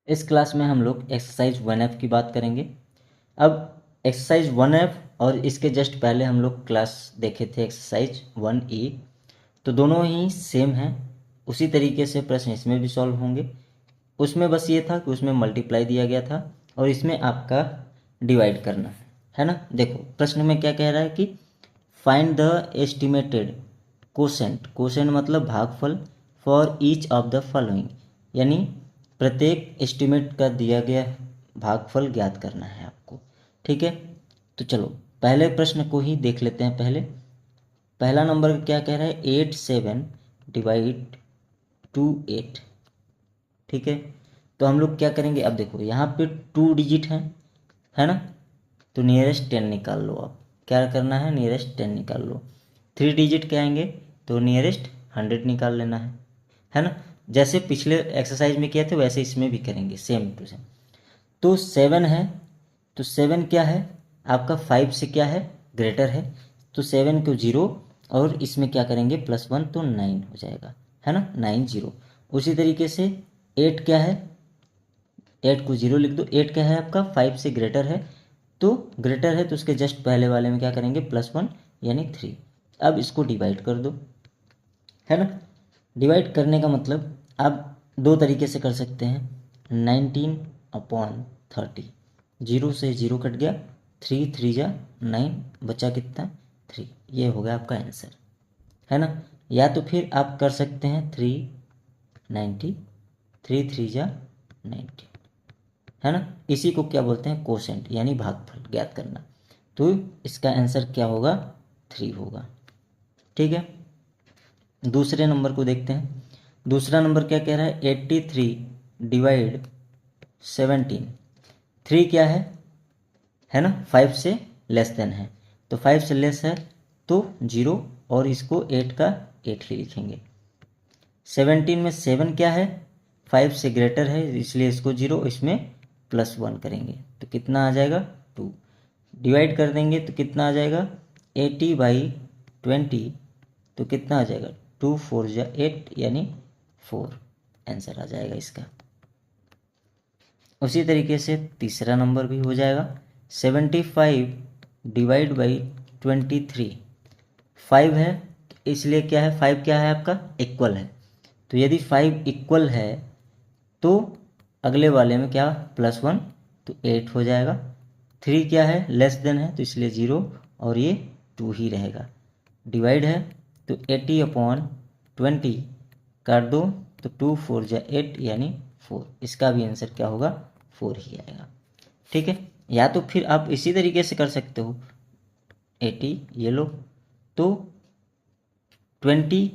इस क्लास में हम लोग एक्सरसाइज 1F की बात करेंगे। अब एक्सरसाइज 1F और इसके जस्ट पहले हम लोग क्लास देखे थे एक्सरसाइज 1E, तो दोनों ही सेम हैं। उसी तरीके से प्रश्न इसमें भी सॉल्व होंगे। उसमें बस ये था कि उसमें मल्टीप्लाई दिया गया था और इसमें आपका डिवाइड करना है ना। देखो प्रश्न में क्या कह रहा है कि find the estimated quotient, quotient मतलब भागफल, for each of the following, यानी प्रत्येक एस्टिमेट का दिया गया भागफल ज्ञात करना है आपको। ठीक है, तो चलो पहले प्रश्न को ही देख लेते हैं। पहला नंबर क्या कह रहा है, 8 7 डिवाइड 2 8। ठीक है, तो हम लोग क्या करेंगे, अब देखो यहाँ पे 2 डिजिट है ना, तो नियरेस्ट 10 निकाल लो। आप क्या करना है, नियरेस्ट 10 निकाल लो। 3 डिजिट क्या आएंगे, तो नियरेस्ट 100 निकाल लेना है ना। जैसे पिछले एक्सरसाइज में किए थे वैसे इसमें भी करेंगे, सेम टू सेम। तो 7 है, तो 7 क्या है आपका, 5 से क्या है, ग्रेटर है, तो 7 को 0 और इसमें क्या करेंगे +1, तो 9 हो जाएगा, है ना, 9 0। उसी तरीके से 8 क्या है, 8 को 0 लिख दो। 8 क्या है आपका, 5 से ग्रेटर है, तो ग्रेटर है तो उसके जस्ट पहले वाले में क्या करेंगे +1 यानी 3। अब इसको डिवाइड कर दो, है ना। डिवाइड करने का मतलब आप दो तरीके से कर सकते हैं। 19/30, 0 से 0 कट गया, 3 3 जा 9, बचा कितना 3, ये हो गया आपका आंसर, है ना। या तो फिर आप कर सकते हैं 390, 3 3 जा 90, है ना। इसी को क्या बोलते हैं, कोसेंट यानी भागफल ज्ञात करना। तो इसका आंसर क्या होगा, 3 होगा। ठीक है, दूसरे नंबर को देखते हैं। दूसरा नंबर क्या कह रहा है, 83 डिवाइड 17। 3 क्या है ना, 5 से लेस देन है, तो 5 से लेस है तो 0 और इसको 8 का 8 ही लिखेंगे। 17 में 7 क्या है, 5 से ग्रेटर है, इसलिए इसको 0, इसमें +1 करेंगे तो कितना आ जाएगा 2। डिवाइड कर देंगे तो कितना आ जाएगा, 80/20, तो कितना आ जाएगा 2 4 जा 8 यानी 4, आंसर आ जाएगा इसका। उसी तरीके से तीसरा नंबर भी हो जाएगा। 75 डिवाइड बाई 23। 5 है इसलिए क्या है, 5 क्या है आपका, इक्वल है, तो यदि 5 इक्वल है तो अगले वाले में क्या +1, तो 8 हो जाएगा। 3 क्या है, लेस देन है, तो इसलिए 0 और ये 2 ही रहेगा। डिवाइड है तो 80/20 काट दो, तो 2 4 जा 8 यानी 4, इसका भी आंसर क्या होगा, 4 ही आएगा। ठीक है, या तो फिर आप इसी तरीके से कर सकते हो, 80 ये लो, तो 20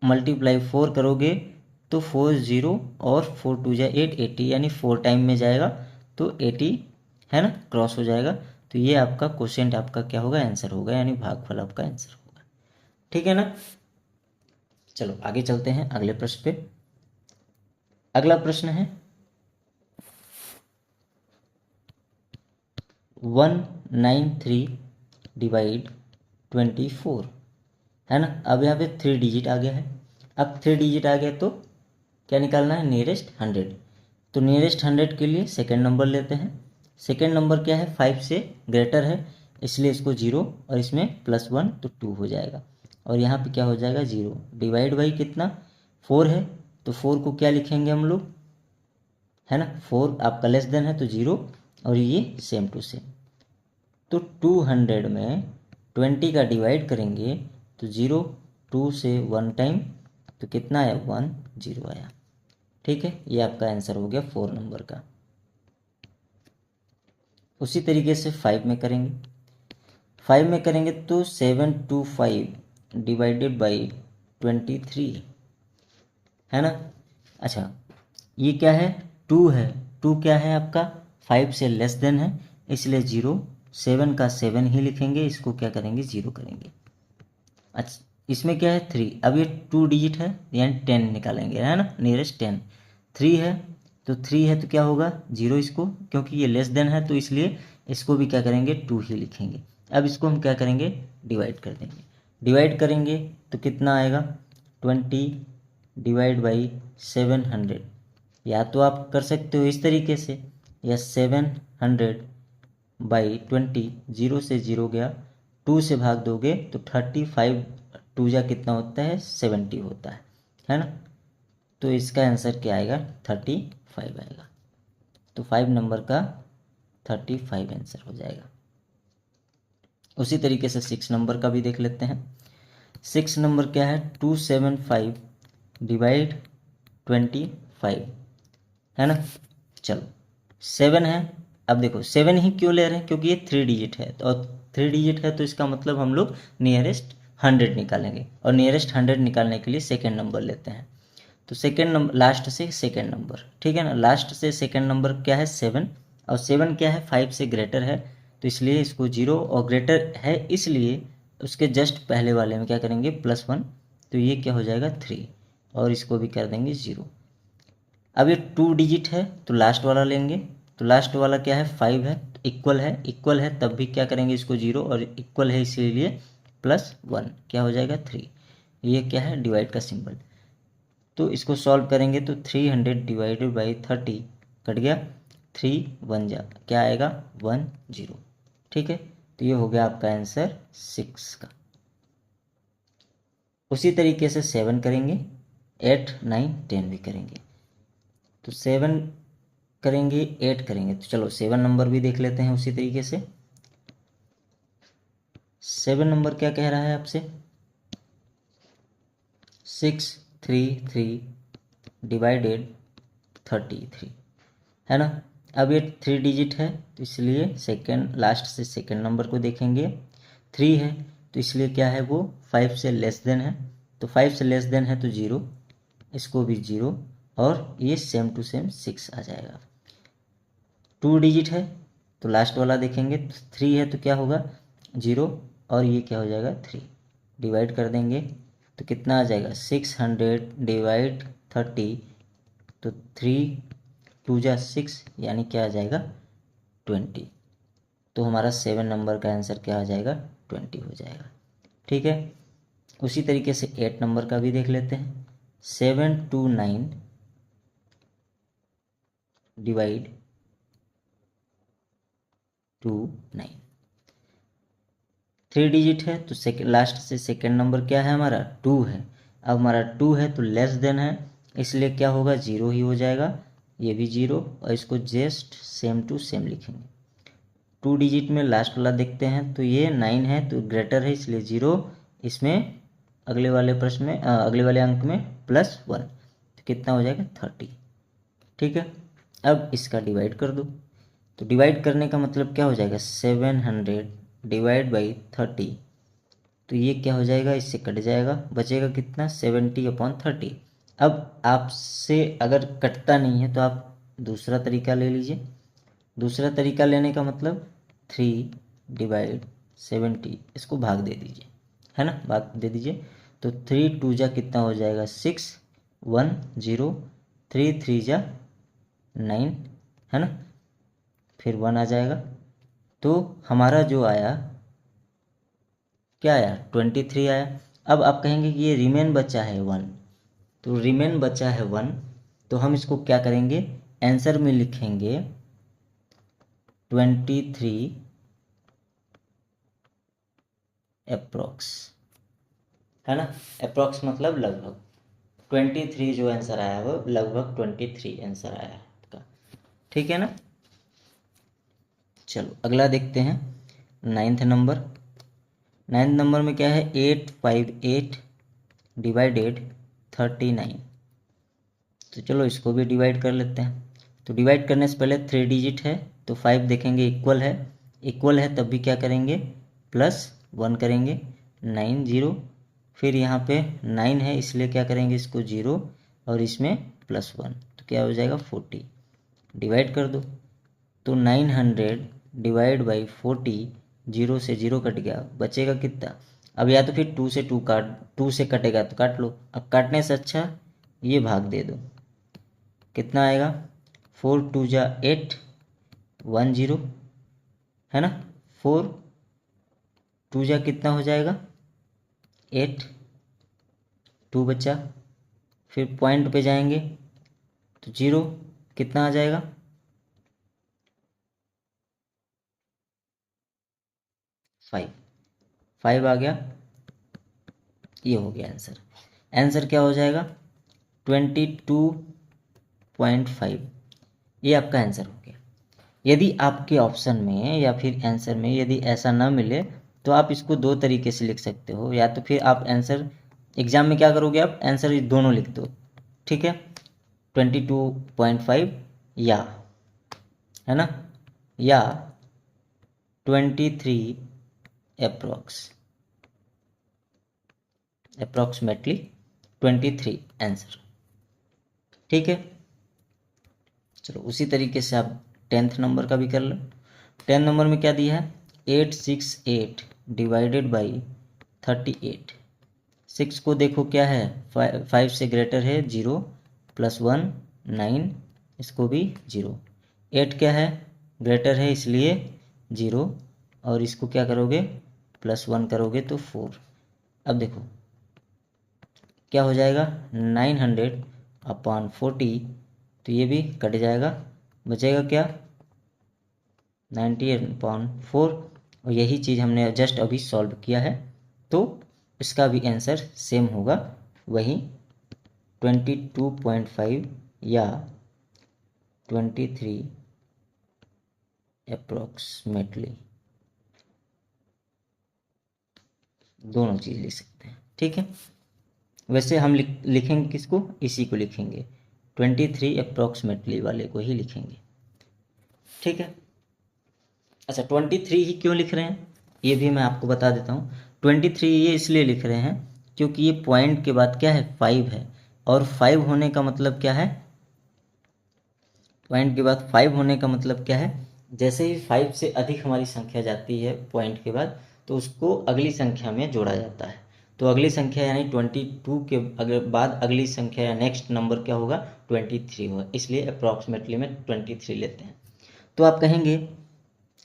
मल्टीप्लाई 4 करोगे तो 4 0 और 4 2 जा 8, 80 यानी 4 टाइम में जाएगा, तो 80 है ना, क्रॉस हो जाएगा। तो ये आपका क्वेश्चन आपका क्या होगा, आंसर होगा, यानी भागफल आपका आंसर होगा। ठीक है ना। चलो आगे चलते हैं अगले प्रश्न पे। अगला प्रश्न है 193 डिवाइड 24, है ना। अब यहाँ पे 3 डिजिट आ गया है। अब 3 डिजिट आ गया तो क्या निकालना है, नियरेस्ट 100। तो नियरेस्ट 100 के लिए सेकेंड नंबर लेते हैं। सेकेंड नंबर क्या है, 5 से ग्रेटर है, इसलिए इसको 0 और इसमें +1 तो 2 हो जाएगा, और यहाँ पे क्या हो जाएगा 0। डिवाइड बाई कितना, 4 है, तो 4 को क्या लिखेंगे हम लोग, है ना, 4 आपका लेस देन है तो 0 और ये सेम टू सेम। तो 200 में 20 का डिवाइड करेंगे तो 0, 2 से 1 टाइम, तो कितना आया 1 0 आया। ठीक है, ये आपका आंसर हो गया 4 नंबर का। उसी तरीके से 5 में करेंगे। 5 में करेंगे तो 725 डिवाइडेड बाई 23, है ना। अच्छा, ये क्या है, 2 है, 2 क्या है आपका, 5 से लेस देन है, इसलिए 0, 7 का 7 ही लिखेंगे, इसको क्या करेंगे 0 करेंगे। अच्छा, इसमें क्या है 3, अब ये 2 डिजिट है यानी 10 निकालेंगे, है ना, नियरेस्ट 10। 3 है, तो 3 है तो क्या होगा 0, इसको क्योंकि ये लेस देन है तो इसलिए इसको भी क्या करेंगे 2 ही लिखेंगे। अब इसको हम क्या करेंगे, डिवाइड कर देंगे। डिवाइड करेंगे तो कितना आएगा, 20 डिवाइड बाई 700, या तो आप कर सकते हो इस तरीके से, या 700/20, 0 से 0 गया, 2 से भाग दोगे तो 35, 2 जा कितना होता है 70 होता है ना। तो इसका आंसर क्या आएगा 35 आएगा। तो 5 नंबर का 35 आंसर हो जाएगा। उसी तरीके से 6 नंबर का भी देख लेते हैं। 6 नंबर क्या है 275/25 है ना। चलो 7 है। अब देखो 7 ही क्यों ले रहे हैं, क्योंकि ये 3 डिजिट है, और 3 डिजिट है तो इसका मतलब हम लोग नियरेस्ट 100 निकालेंगे, और नियरेस्ट 100 निकालने के लिए सेकेंड नंबर लेते हैं। तो सेकेंड नंबर, लास्ट से सेकेंड नंबर, ठीक है ना। लास्ट से सेकेंड नंबर क्या है 7, और 7 क्या है 5 से ग्रेटर है, तो इसलिए इसको 0, और ग्रेटर है इसलिए उसके जस्ट पहले वाले में क्या करेंगे +1, तो ये क्या हो जाएगा 3, और इसको भी कर देंगे 0। अब ये 2 डिजिट है तो लास्ट वाला लेंगे, तो लास्ट वाला क्या है 5 है, इक्वल है, इक्वल है तब भी क्या करेंगे इसको 0, और इक्वल है इसीलिए +1 क्या हो जाएगा 3। ये क्या है डिवाइड का सिंबल। तो इसको सॉल्व करेंगे तो 300/30 कट गया, 3 1 जा क्या आएगा 10, ठीक है। तो ये हो गया आपका आंसर 6 का। उसी तरीके से 7 करेंगे, 8 9 10 भी करेंगे। तो 7 करेंगे, 8 करेंगे, तो चलो 7 नंबर भी देख लेते हैं उसी तरीके से। 7 नंबर क्या कह रहा है आपसे 633/33 है ना। अब ये 3 डिजिट है तो इसलिए सेकेंड, लास्ट से सेकेंड नंबर को देखेंगे। 3 है तो इसलिए क्या है वो 5 से लेस देन है, तो 5 से लेस देन है तो 0, इसको भी 0, और ये सेम टू सेम 6 आ जाएगा। 2 डिजिट है तो लास्ट वाला देखेंगे, 3 है तो क्या होगा 0, और ये क्या हो जाएगा 3, डिवाइड कर देंगे तो कितना आ जाएगा 600/30, तो 3 2 जा 6 यानी क्या आ जाएगा 20। तो हमारा 7 नंबर का आंसर क्या आ जाएगा 20 हो जाएगा, ठीक है। उसी तरीके से 8 नंबर का भी देख लेते हैं। 729/9, 3 डिजिट है तो सेकेंड, लास्ट से सेकेंड नंबर क्या है हमारा 2 है। अब हमारा 2 है तो लेस देन है, इसलिए क्या होगा 0 ही हो जाएगा, ये भी 0, और इसको जस्ट सेम टू सेम लिखेंगे। 2 डिजिट में लास्ट वाला देखते हैं तो ये 9 है तो ग्रेटर है इसलिए 0, इसमें अगले वाले प्रश्न में अगले वाले अंक में +1, तो कितना हो जाएगा 30, ठीक है। अब इसका डिवाइड कर दो, तो डिवाइड करने का मतलब क्या हो जाएगा 700/30, तो ये क्या हो जाएगा इससे कट जाएगा, बचेगा कितना 70/30। अब आपसे अगर कटता नहीं है तो आप दूसरा तरीका ले लीजिए। दूसरा तरीका लेने का मतलब 3/70, इसको भाग दे दीजिए, है ना, भाग दे दीजिए। तो 3 2 जा कितना हो जाएगा 6 1 0, 3 3 जा 9 है ना, फिर 1 आ जाएगा। तो हमारा जो आया क्या आया 23 आया। अब आप कहेंगे कि ये रिमेन बचा है 1, तो रिमेन बचा है 1, तो हम इसको क्या करेंगे आंसर में लिखेंगे 23 अप्रोक्स, है ना। अप्रोक्स मतलब लगभग, 23 जो आंसर आया वो लगभग 23 आंसर आया का, ठीक है ना। चलो अगला देखते हैं 9th नंबर। 9th नंबर में क्या है 858/39, तो चलो इसको भी डिवाइड कर लेते हैं। तो डिवाइड करने से पहले 3 डिजिट है तो 5 देखेंगे इक्वल है, इक्वल है तब भी क्या करेंगे +1 करेंगे, 9 0, फिर यहाँ पे 9 है इसलिए क्या करेंगे इसको 0, और इसमें +1, तो क्या हो जाएगा 40, डिवाइड कर दो। तो 900/40, 0 से 0 कट गया, बचेगा कितना। अब या तो फिर 2 से 2 से कटेगा तो काट लो, अब काटने से अच्छा ये भाग दे दो, कितना आएगा 4 2 जा 8 1 0 है ना। 4 2 जा कितना हो जाएगा 8, 2 बचा, फिर पॉइंट पे जाएंगे तो 0 कितना आ जाएगा, 5 आ गया। ये हो गया आंसर। आंसर क्या हो जाएगा, 22.5। ये आपका आंसर हो गया। यदि आपके ऑप्शन में या फिर आंसर में यदि ऐसा ना मिले तो आप इसको दो तरीके से लिख सकते हो, या तो फिर आप आंसर एग्जाम में क्या करोगे, आप आंसर दोनों लिख दो, ठीक है, 22.5 या, है ना, या 23 अप्रोक्सीमेटली 23 आंसर, ठीक है। चलो उसी तरीके से आप 10th नंबर का भी कर लो। 10 नंबर में क्या दिया है, 868 डिवाइडेड बाई 38। 6 को देखो क्या है, 5 से ग्रेटर है 0, +1 9, इसको भी 0। 8 क्या है, ग्रेटर है इसलिए 0, और इसको क्या करोगे, +1 करोगे तो 4। अब देखो क्या हो जाएगा, 900/40, तो ये भी कट जाएगा, बचेगा क्या, 98/4। और यही चीज़ हमने जस्ट अभी सॉल्व किया है, तो इसका भी आंसर सेम होगा, वही 22.5 या 23 अप्रोक्सीमेटली, दोनों चीज़ लिख सकते हैं, ठीक है। वैसे हम लिखेंगे किसको, इसी को लिखेंगे, 23 अप्रोक्सीमेटली वाले को ही लिखेंगे, ठीक है। अच्छा 23 ही क्यों लिख रहे हैं, ये भी मैं आपको बता देता हूँ। 23 ये इसलिए लिख रहे हैं क्योंकि ये पॉइंट के बाद क्या है, 5 है, और 5 होने का मतलब क्या है, पॉइंट के बाद 5 होने का मतलब क्या है, जैसे ही 5 से अधिक हमारी संख्या जाती है पॉइंट के बाद, तो उसको अगली संख्या में जोड़ा जाता है। तो अगली संख्या यानी 22 के अगर बाद अगली संख्या या नेक्स्ट नंबर क्या होगा, 23 होगा, इसलिए अप्रॉक्सीमेटली में 23 लेते हैं। तो आप कहेंगे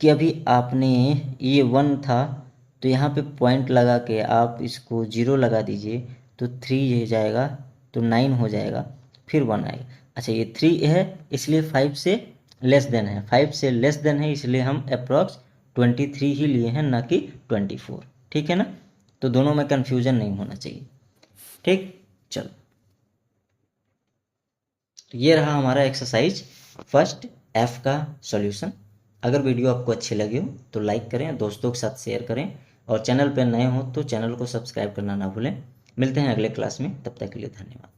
कि अभी आपने ये 1 था, तो यहाँ पे पॉइंट लगा के आप इसको 0 लगा दीजिए, तो 3 ये जाएगा, तो 9 हो जाएगा, फिर 1 आएगा। अच्छा ये 3 है इसलिए 5 से लेस देन है, 5 से लेस देन है इसलिए हम अप्रॉक्स 23 ही लिए हैं, ना कि 24, ठीक है ना। तो दोनों में कन्फ्यूजन नहीं होना चाहिए, ठीक। चलो तो ये रहा हमारा एक्सरसाइज फर्स्ट F का सॉल्यूशन। अगर वीडियो आपको अच्छी लगी हो तो लाइक करें, दोस्तों के साथ शेयर करें, और चैनल पर नए हो तो चैनल को सब्सक्राइब करना ना भूलें। मिलते हैं अगले क्लास में, तब तक के लिए धन्यवाद।